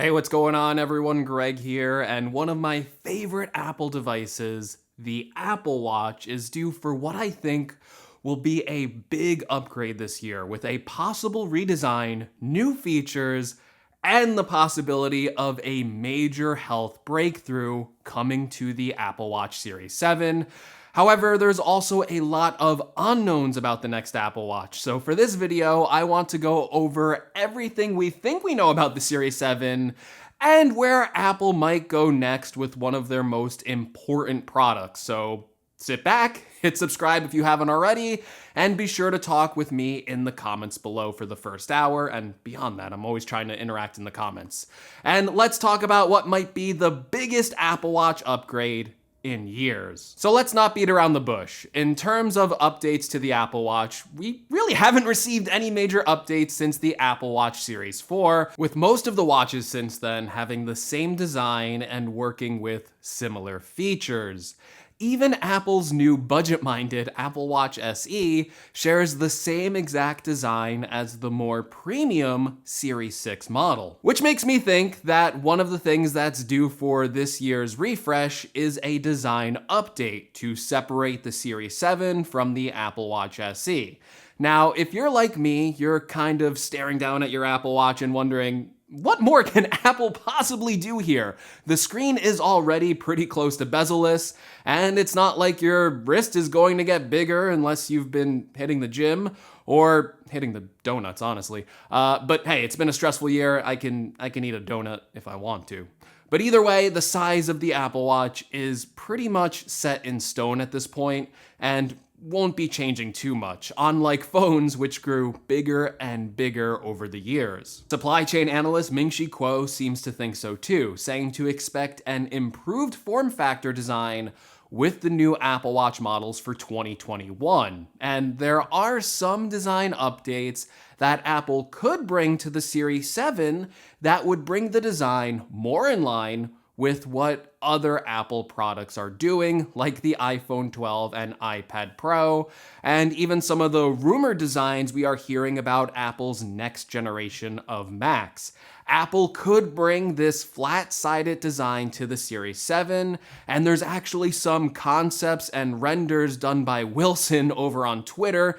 Hey, what's going on, everyone? Greg here, and one of my favorite Apple devices, the Apple Watch, is due for what I think will be a big upgrade this year with a possible redesign, new features, and the possibility of a major health breakthrough coming to the Apple Watch Series 7. However, there's also a lot of unknowns about the next Apple Watch. So for this video, I want to go over everything we think we know about the Series 7 and where Apple might go next with one of their most important products. So sit back, hit subscribe if you haven't already, and be sure to talk with me in the comments below for the first hour. And beyond that, I'm always trying to interact in the comments. And let's talk about what might be the biggest Apple Watch upgrade in years. So let's not beat around the bush. In terms of updates to the Apple Watch, we really haven't received any major updates since the Apple Watch Series 4, with most of the watches since then having the same design and working with similar features. Even Apple's new budget-minded Apple Watch SE shares the same exact design as the more premium Series 6 model. Which makes me think that one of the things that's due for this year's refresh is a design update to separate the Series 7 from the Apple Watch SE. Now, if you're like me, you're kind of staring down at your Apple Watch and wondering, what more can Apple possibly do here? The screen is already pretty close to bezel-less, and it's not like your wrist is going to get bigger unless you've been hitting the gym or hitting the donuts, honestly. But hey, it's been a stressful year. I can eat a donut if I want to. But either way, the size of the Apple Watch is pretty much set in stone at this point, and won't be changing too much, unlike phones which grew bigger and bigger over the years. Supply chain analyst Ming-Chi Kuo seems to think so too, saying to expect an improved form factor design with the new Apple Watch models for 2021. And there are some design updates that Apple could bring to the Series 7 that would bring the design more in line with what other Apple products are doing, like the iPhone 12 and iPad Pro, and even some of the rumored designs we are hearing about Apple's next generation of Macs. Apple could bring this flat-sided design to the Series 7, and there's actually some concepts and renders done by Wilson over on Twitter.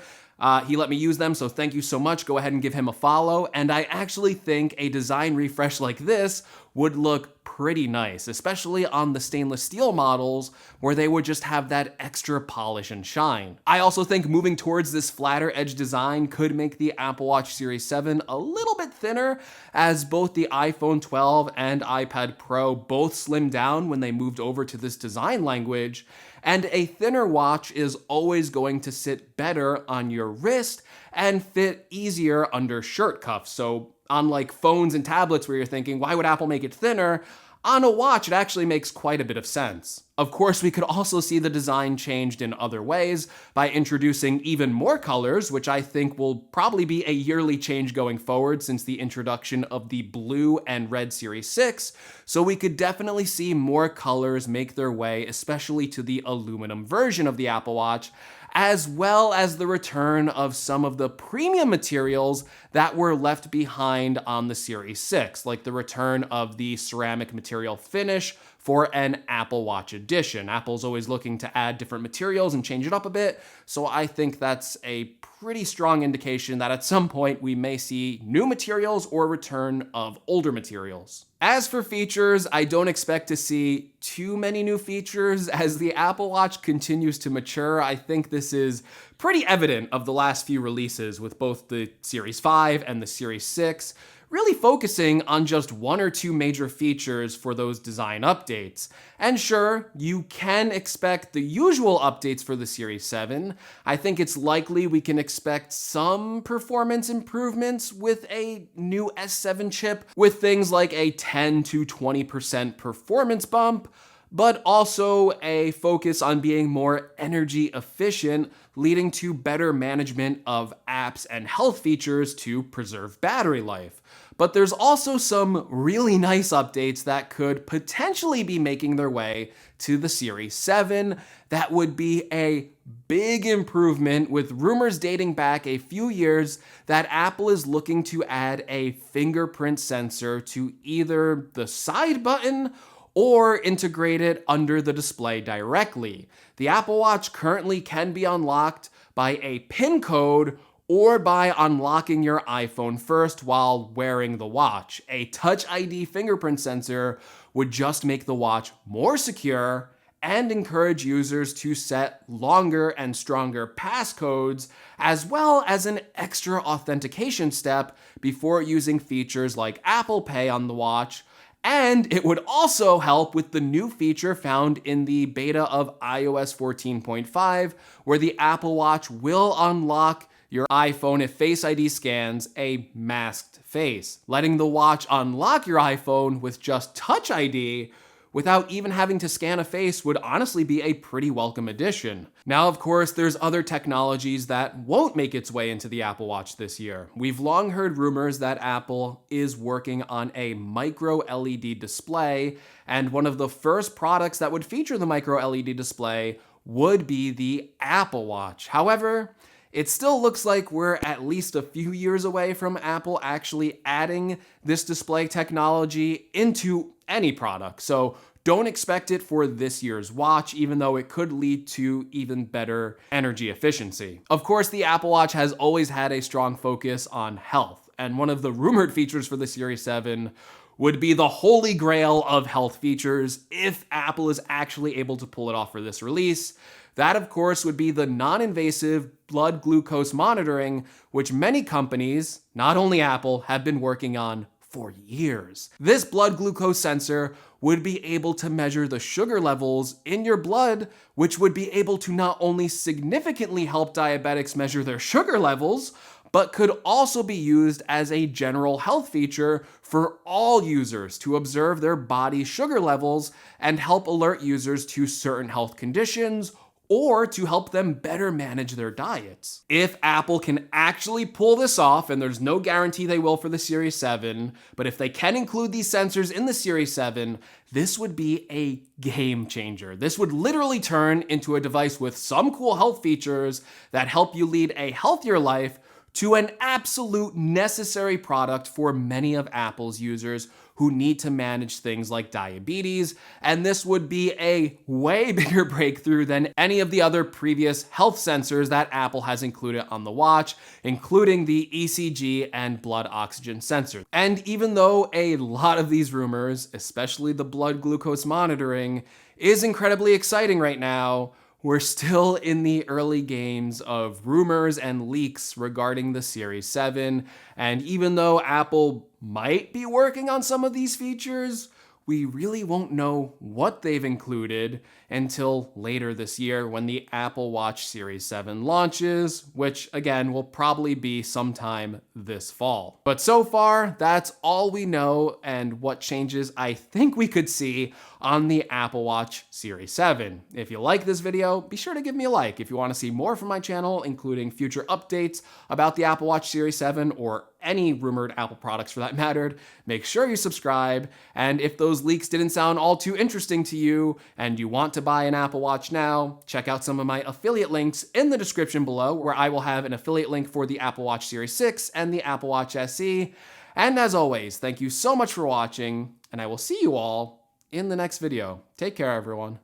He let me use them, so thank you so much. Go ahead and give him a follow. And I actually think a design refresh like this would look pretty nice, especially on the stainless steel models where they would just have that extra polish and shine. I also think moving towards this flatter edge design could make the Apple Watch Series 7 a little bit thinner, as both the iPhone 12 and iPad Pro both slimmed down when they moved over to this design language. And a thinner watch is always going to sit better on your wrist and fit easier under shirt cuffs. So unlike phones and tablets where you're thinking, why would Apple make it thinner? On a watch, it actually makes quite a bit of sense. Of course, we could also see the design changed in other ways by introducing even more colors, which I think will probably be a yearly change going forward since the introduction of the blue and red Series 6. So we could definitely see more colors make their way, especially to the aluminum version of the Apple Watch, as well as the return of some of the premium materials that were left behind on the Series 6, like the return of the ceramic material finish for an Apple Watch edition. Apple's always looking to add different materials and change it up a bit, so I think that's a pretty strong indication that at some point we may see new materials or return of older materials. As for features, I don't expect to see too many new features as the Apple Watch continues to mature. I think this is pretty evident of the last few releases with both the Series 5 and the Series 6, really focusing on just one or two major features for those design updates. And sure, you can expect the usual updates for the Series 7. I think it's likely we can expect some performance improvements with a new S7 chip, with things like a 10 to 20% performance bump, but also a focus on being more energy efficient, leading to better management of apps and health features to preserve battery life. But there's also some really nice updates that could potentially be making their way to the Series 7 that would be a big improvement, with rumors dating back a few years that Apple is looking to add a fingerprint sensor to either the side button or integrate it under the display directly. The Apple Watch currently can be unlocked by a PIN code or by unlocking your iPhone first while wearing the watch. A Touch ID fingerprint sensor would just make the watch more secure and encourage users to set longer and stronger passcodes, as well as an extra authentication step before using features like Apple Pay on the watch. And it would also help with the new feature found in the beta of iOS 14.5, where the Apple Watch will unlock your iPhone if Face ID scans a masked face. Letting the watch unlock your iPhone with just Touch ID without even having to scan a face would honestly be a pretty welcome addition. Now, of course, there's other technologies that won't make its way into the Apple Watch this year. We've long heard rumors that Apple is working on a micro LED display, and one of the first products that would feature the micro LED display would be the Apple Watch. However, it still looks like we're at least a few years away from Apple actually adding this display technology into any product. So don't expect it for this year's watch, even though it could lead to even better energy efficiency. Of course, the Apple Watch has always had a strong focus on health, and one of the rumored features for the Series 7 would be the holy grail of health features if Apple is actually able to pull it off for this release. That, of course, would be the non-invasive blood glucose monitoring, which many companies, not only Apple, have been working on for years. This blood glucose sensor would be able to measure the sugar levels in your blood, which would be able to not only significantly help diabetics measure their sugar levels, but could also be used as a general health feature for all users to observe their body's sugar levels and help alert users to certain health conditions or to help them better manage their diets. If Apple can actually pull this off, and there's no guarantee they will for the Series 7, but if they can include these sensors in the Series 7, this would be a game changer. This would literally turn into a device with some cool health features that help you lead a healthier life to an absolute necessary product for many of Apple's users who need to manage things like diabetes, and this would be a way bigger breakthrough than any of the other previous health sensors that Apple has included on the watch, including the ECG and blood oxygen sensors. And even though a lot of these rumors, especially the blood glucose monitoring, is incredibly exciting right now, we're still in the early games of rumors and leaks regarding the Series 7, and even though Apple might be working on some of these features, we really won't know what they've included until later this year when the Apple Watch Series 7 launches, which again will probably be sometime this fall. But so far, that's all we know and what changes I think we could see on the Apple Watch Series 7. If you like this video, be sure to give me a like. If you want to see more from my channel, including future updates about the Apple Watch Series 7 or any rumored Apple products for that matter, make sure you subscribe. And if those leaks didn't sound all too interesting to you and you want to buy an Apple Watch now, check out some of my affiliate links in the description below, where I will have an affiliate link for the Apple Watch Series 6 and the Apple Watch SE. And as always, thank you so much for watching, and I will see you all in the next video. Take care, everyone.